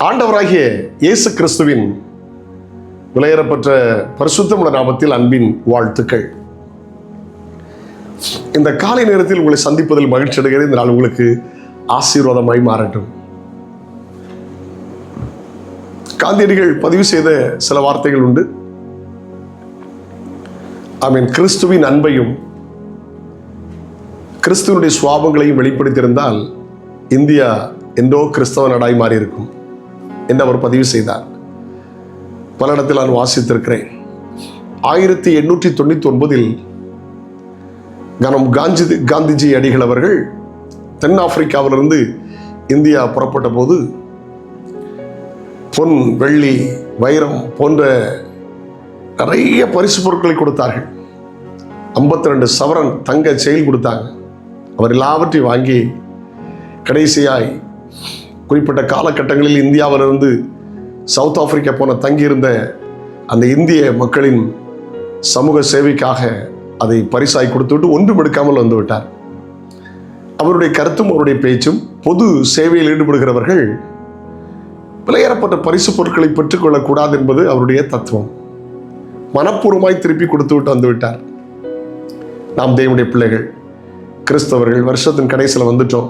ஆண்டவராகிய இயேசு கிறிஸ்துவின் விலையேறப்பட்ட பரிசுத்தமுள்ள நாமத்தில் அன்பின் வாழ்த்துக்கள். இந்த காலை நேரத்தில் உங்களை சந்திப்பதில் மகிழ்ச்சி அடைகிறேன். இந்த நாள் உங்களுக்கு ஆசீர்வாதமாய் மாறட்டும். காந்தியடிகள் பதிவு செய்த சில வார்த்தைகள் உண்டு. கிறிஸ்துவின் அன்பையும் கிறிஸ்துவனுடைய சுவாபங்களையும் வெளிப்படுத்தியிருந்தால் இந்தியா என்றோ கிறிஸ்தவ நாடாய் மாறி இருக்கும் என்று அவர் பதிவு செய்தார். பல இடத்தில் நான் வாசித்திருக்கிறேன். 1899 கனம் காந்திஜி அடிகள் அவர்கள் தென்னாப்பிரிக்காவிலிருந்து இந்தியா புறப்பட்ட போது பொன், வெள்ளி, வைரம் போன்ற நிறைய பரிசு பொருட்களை கொடுத்தார்கள். 52 சவரன் தங்க செயில் கொடுத்தாங்க. அவர் எல்லாவற்றையும் வாங்கி கடைசியாய் குறிப்பிட்ட காலகட்டங்களில் இந்தியாவிலிருந்து சவுத் ஆப்பிரிக்கா போன தங்கியிருந்த அந்த இந்திய மக்களின் சமூக சேவைக்காக அதை பரிசாய் கொடுத்துவிட்டு ஒன்றும் எடுக்காமல் வந்து விட்டார். அவருடைய கருத்தும் அவருடைய பேச்சும் பொது சேவையில் ஈடுபடுகிறவர்கள் விலையேறப்பட்ட பரிசு பொருட்களை பெற்றுக்கொள்ளக்கூடாது என்பது அவருடைய தத்துவம். மனப்பூர்வமாய் திருப்பி கொடுத்து விட்டு வந்து விட்டார். நாம் தேவனுடைய பிள்ளைகள், கிறிஸ்தவர்கள், வருஷத்தின் கடைசியில் வந்துட்டோம்.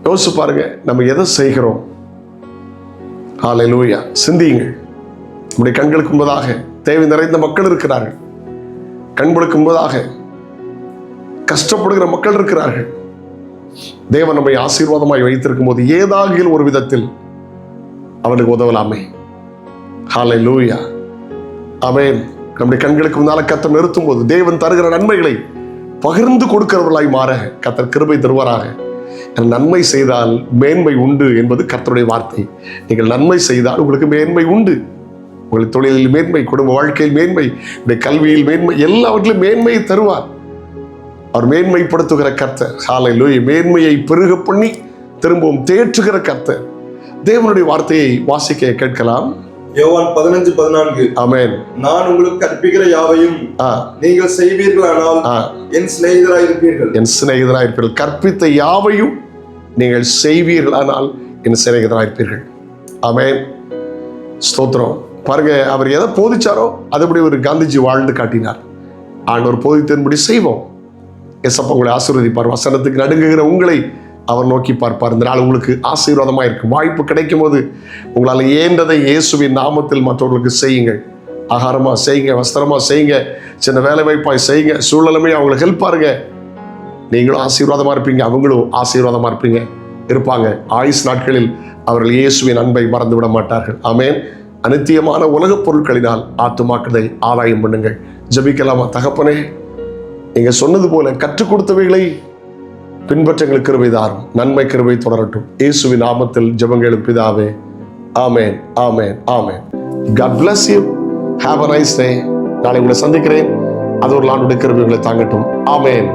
யோசிச்சு பாருங்க, நம்ம எதை செய்கிறோம்? ஹல்லேலூயா. சிந்தியுங்கள். நம்முடைய கண்களுக்கு முன்பதாக தேவை நிறைந்த மக்கள் இருக்கிறார்கள். கண்களுக்கு முன்பதாக கஷ்டப்படுகிற மக்கள் இருக்கிறார்கள். தேவன் நம்மை ஆசீர்வாதமாய் வைத்திருக்கும் போது ஏதாவது ஒரு விதத்தில் அவனுக்கு உதவலாமே. ஹல்லேலூயா. ஆமென். நம்முடைய கண்களுக்கு முன்னால கர்த்தர் நிறுத்தும் போது தேவன் தருகிற நன்மைகளை பகிர்ந்து கொடுக்கிறவர்களாய் மாற கர்த்தர் கிருபை தருவாராக. நன்மை செய்தால் மேன்மை உண்டு என்பது கர்த்தருடைய வார்த்தை. நீங்கள் நன்மை செய்தால் உங்களுக்கு மேன்மை உண்டு. உங்கள் தொழிலில் மேன்மை, குடும்ப வாழ்க்கையில் மேன்மை, கல்வியில் மேன்மை, எல்லாவற்றிலும் மேன்மையை தருவார். அவர் மேன்மைப்படுத்துகிற கர்த்தர். ஹல்லேலூயா. மேன்மையை பெருக பண்ணி திரும்பவும் தேற்றுகிற கர்த்தர். தேவனுடைய வார்த்தையை வாசிக்க கேட்கலாம். யோவான் 15:14. ஆமென். நான் உங்களுக்கு கற்பிக்கிற யாவையும் நீங்கள் செய்வீர்களானால் என் சிநேகிதராயிருப்பீர்கள். என் சிநேகிதராயிருப்பீர்கள். கற்பித்த யாவையும் நீங்கள் செய்வீர்களானால் என் சிநேகிதராயிருப்பீர்கள். ஆமென். ஸ்தோத்திரம். பாருங்க, அவர் எதை போதிச்சாரோ அதுபடி ஒரு காந்திஜி வாழ்ந்து காட்டினார். ஆண்டவர் போதித்தன்படி செய்வோம். எசப்பா உங்களை ஆசீர்வதிப்பார். வசனத்துக்கு நடுங்குகிற உங்களை அவர் நோக்கி பார்ப்பார். இந்த நாள் உங்களுக்கு ஆசீர்வாதமாக இருக்கும். வாய்ப்பு கிடைக்கும் போது உங்களால் ஏன்றதை இயேசுவின் நாமத்தில் மற்றவர்களுக்கு செய்யுங்கள். ஆகாரமாக செய்யுங்க, வஸ்திரமாக செய்யுங்க, சின்ன வேலை வாய்ப்பாய் செய்யுங்க. சூழ்நிலைமை அவங்களுக்கு ஹெல்ப் பாருங்க. நீங்களும் ஆசீர்வாதமாக இருப்பீங்க, அவங்களும் ஆசீர்வாதமாக இருப்பாங்க. ஆயுஸ் நாட்களில் அவர்கள் இயேசுவின் அன்பை மறந்து விட மாட்டார்கள். ஆமென். அநித்தியமான உலகப் பொருட்களினால் ஆத்துமாக்களை ஆதாயம் பண்ணுங்கள். ஜெபிக்கலாமா? தகப்பனே, நீங்க சொன்னது போல கற்றுக் கொடுத்தவைகளை பின்பற்றங்கள் கிருபை தாரும். நன்மை கிருபை தொடரட்டும். இயேசுவின் நாமத்தில் ஜெபங்கள் பிதாவே. ஆமென், ஆமென், ஆமென். God bless you. Have a nice day. நாளை உங்களை சந்திக்கிறேன். அது ஒரு ஆண்டுடைய கிருபை உங்களை தாங்கட்டும். ஆமென்.